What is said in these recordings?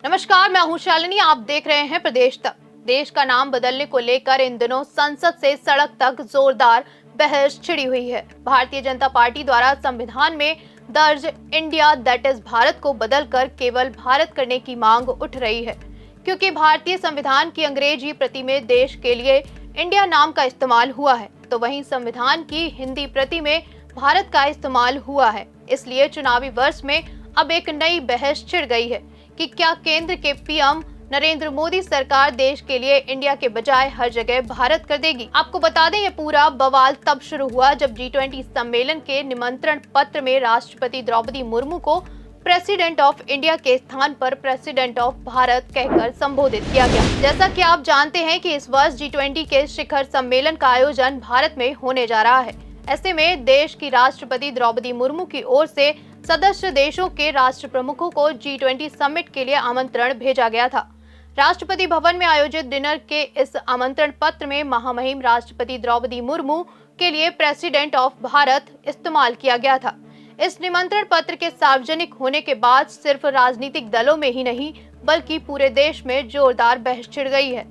नमस्कार, मैं हूं शालिनी। आप देख रहे हैं प्रदेश तक। देश का नाम बदलने को लेकर इन दिनों संसद से सड़क तक जोरदार बहस छिड़ी हुई है। भारतीय जनता पार्टी द्वारा संविधान में दर्ज इंडिया दैट इज भारत को बदलकर केवल भारत करने की मांग उठ रही है, क्योंकि भारतीय संविधान की अंग्रेजी प्रति में देश के लिए इंडिया नाम का इस्तेमाल हुआ है, तो वहीं संविधान की हिंदी प्रति में भारत का इस्तेमाल हुआ है। इसलिए चुनावी वर्ष में अब एक नई बहस छिड़ गई है कि क्या केंद्र के पीएम नरेंद्र मोदी सरकार देश के लिए इंडिया के बजाय हर जगह भारत कर देगी। आपको बता दें, ये पूरा बवाल तब शुरू हुआ जब G20 सम्मेलन के निमंत्रण पत्र में राष्ट्रपति द्रौपदी मुर्मू को प्रेसिडेंट ऑफ इंडिया के स्थान पर प्रेसिडेंट ऑफ भारत कहकर संबोधित किया गया। जैसा कि आप जानते हैं कि इस वर्ष G20 के शिखर सम्मेलन का आयोजन भारत में होने जा रहा है। ऐसे में देश की राष्ट्रपति द्रौपदी मुर्मू की ओर से सदस्य देशों के राष्ट्र प्रमुखों को G20 समिट के लिए आमंत्रण भेजा गया था। राष्ट्रपति भवन में आयोजित डिनर के इस आमंत्रण पत्र में महामहिम राष्ट्रपति द्रौपदी मुर्मू के लिए प्रेसिडेंट ऑफ भारत इस्तेमाल किया गया था। इस निमंत्रण पत्र के सार्वजनिक होने के बाद सिर्फ राजनीतिक दलों में ही नहीं बल्कि पूरे देश में जोरदार बहस छिड़ गई है।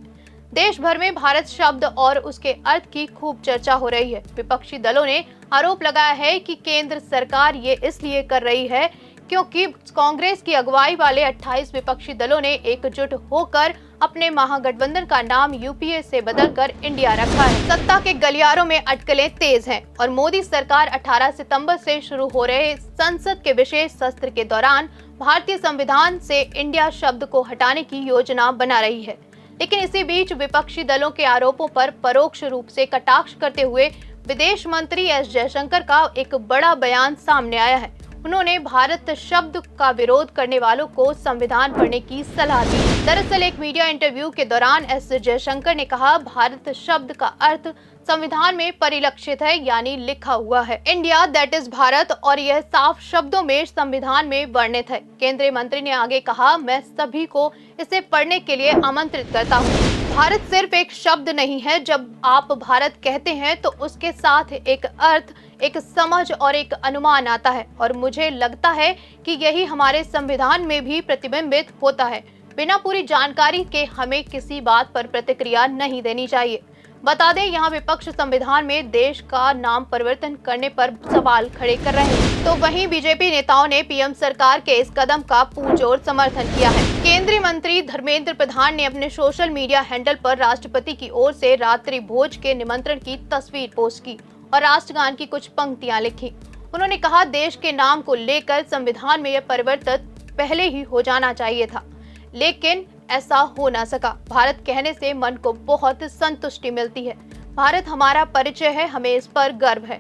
देश भर में भारत शब्द और उसके अर्थ की खूब चर्चा हो रही है। विपक्षी दलों ने आरोप लगाया है कि केंद्र सरकार ये इसलिए कर रही है क्योंकि कांग्रेस की अगुवाई वाले 28 विपक्षी दलों ने एकजुट होकर अपने महागठबंधन का नाम यूपीए से बदलकर इंडिया रखा है। सत्ता के गलियारों में अटकलें तेज हैं और मोदी सरकार 18 सितंबर से शुरू हो रहे संसद के विशेष सत्र के दौरान भारतीय संविधान से इंडिया शब्द को हटाने की योजना बना रही है। लेकिन इसी बीच विपक्षी दलों के आरोपों पर परोक्ष रूप से कटाक्ष करते हुए विदेश मंत्री एस जयशंकर का एक बड़ा बयान सामने आया है। उन्होंने भारत शब्द का विरोध करने वालों को संविधान पढ़ने की सलाह दी। दरअसल एक मीडिया इंटरव्यू के दौरान एस जयशंकर ने कहा, भारत शब्द का अर्थ संविधान में परिलक्षित है, यानी लिखा हुआ है इंडिया दैट इज भारत, और यह साफ शब्दों में संविधान में वर्णित है। केंद्रीय मंत्री ने आगे कहा, मैं सभी को इसे पढ़ने के लिए आमंत्रित करता हूँ। भारत सिर्फ एक शब्द नहीं है। जब आप भारत कहते हैं तो उसके साथ एक अर्थ, एक समझ और एक अनुमान आता है, और मुझे लगता है कि यही हमारे संविधान में भी प्रतिबिंबित होता है। बिना पूरी जानकारी के हमें किसी बात पर प्रतिक्रिया नहीं देनी चाहिए। बता दें, यहाँ विपक्ष संविधान में देश का नाम परिवर्तन करने पर सवाल खड़े कर रहे हैं, तो वहीं बीजेपी नेताओं ने पीएम सरकार के इस कदम का पुरजोर समर्थन किया है। केंद्रीय मंत्री धर्मेंद्र प्रधान ने अपने सोशल मीडिया हैंडल पर राष्ट्रपति की ओर से रात्रि भोज के निमंत्रण की तस्वीर पोस्ट की और राष्ट्रगान की कुछ पंक्तियां लिखी। उन्होंने कहा, देश के नाम को लेकर संविधान में यह परिवर्तन पहले ही हो जाना चाहिए था, लेकिन ऐसा हो ना सका। भारत कहने से मन को बहुत संतुष्टि मिलती है। भारत हमारा परिचय है, हमें इस पर गर्व है।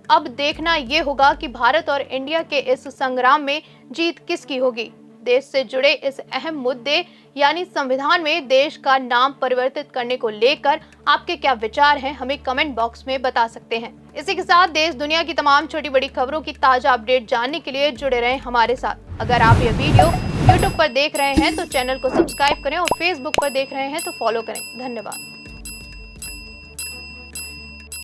अब देखना ये होगा कि भारत और इंडिया के इस संग्राम में जीत किसकी होगी। देश से जुड़े इस अहम मुद्दे यानी संविधान में देश का नाम परिवर्तित करने को लेकर आपके क्या विचार हैं, हमें कमेंट बॉक्स में बता सकते हैं। इसी के साथ देश दुनिया की तमाम छोटी बड़ी खबरों की ताजा अपडेट जानने के लिए जुड़े रहें हमारे साथ। अगर आप ये वीडियो YouTube पर देख रहे हैं तो चैनल को सब्सक्राइब करें और Facebook पर देख रहे हैं तो फॉलो करें। धन्यवाद।